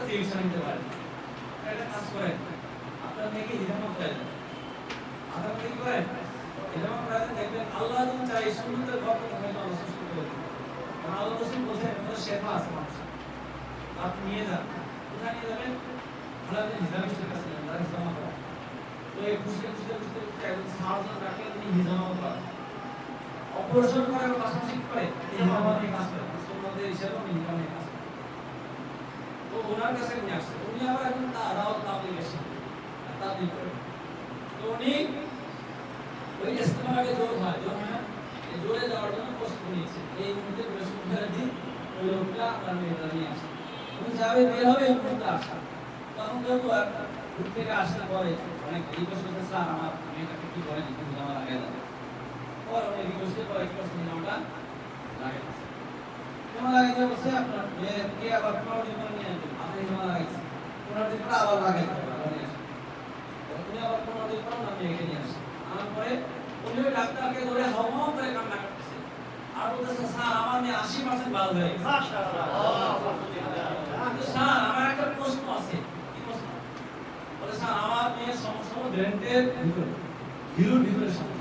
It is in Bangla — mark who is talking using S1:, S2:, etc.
S1: চিকিৎসা নিতে পারেন। একটা কাজ করেন, আপনার মেয়েকে হিজামা করে দেন, আপনার মেয়ে কি করেন হিজামা করে দেন, দেখবেন আল্লাহ যদি চাই সুন্নতের বরকত হয়তো আল্লাহ সুস্থ করে দেবেন। কারণ আল্লাহ রাসূল বলেছেন এর মধ্যে শেফা আছে মানুষের। আপনি নিয়ে যান, কোথায় নিয়ে যাবেন? আল্লাহ হিজামিস্টের কাছে নিয়ে যান, হিজামা করা। তো এই খুঁজতে একজন সার্জন রাখলে তিনি হিজামা করেন, অপারেশন করার পাশাপাশি করে হিজামা নিয়ে কাজ করেন, সুন্নতের হিসাবে হিজামা নিয়ে কাজ করেন। তো ওনার কাছে নিয়ে আসছে, উনি আবার এখন তাবলীগ এসে তাবলীগ করেন। তো উনি ওই ইস্তেমাকে জোর হয় এই জোরে যাওয়ার জন্য প্রস্তুতি নিচ্ছে। এই মুহূর্তে বৃহস্পতিবার দিন ওই লোকটা আপনার মেয়েটা নিয়ে আসে, উনি যাবে বের হবে এই মুহূর্তে আসা। তখন যত দূর থেকে আসার পরে অনেক রিকোয়েস্ট করতে, স্যার আমার মেয়েটাকে কি করেন একটু জামা লাগাই দেন। পরে উনি রিকোয়েস্টের পরে কি করছেন, জামাটা লাগাই দিচ্ছে। জামা লাগাই দিয়ে বলছে আপনার মেয়েকে আবার 15 দিন পরে নিয়ে আসবেন, আপনি জামা লাগাইছেন 15 দিন পরে আবার লাগাই দেবেন, উনি আবার 15 দিন পর না মেয়েকে নিয়ে আসেন। আনার পরে উনি ওই ডাক্তারকে ধরে হাওমাও করে কান্না করতেছে আর বলতেছে, স্যার আমার মেয়ে 80% ভালো হয়ে গেছে, কিন্তু স্যার আমার একটা প্রশ্ন আছে। কি প্রশ্ন? বলে, স্যার আমার মেয়ের সমস্যা হলো ব্রেনের ভিতরে, হিরোর ভিতরে সমস্যা।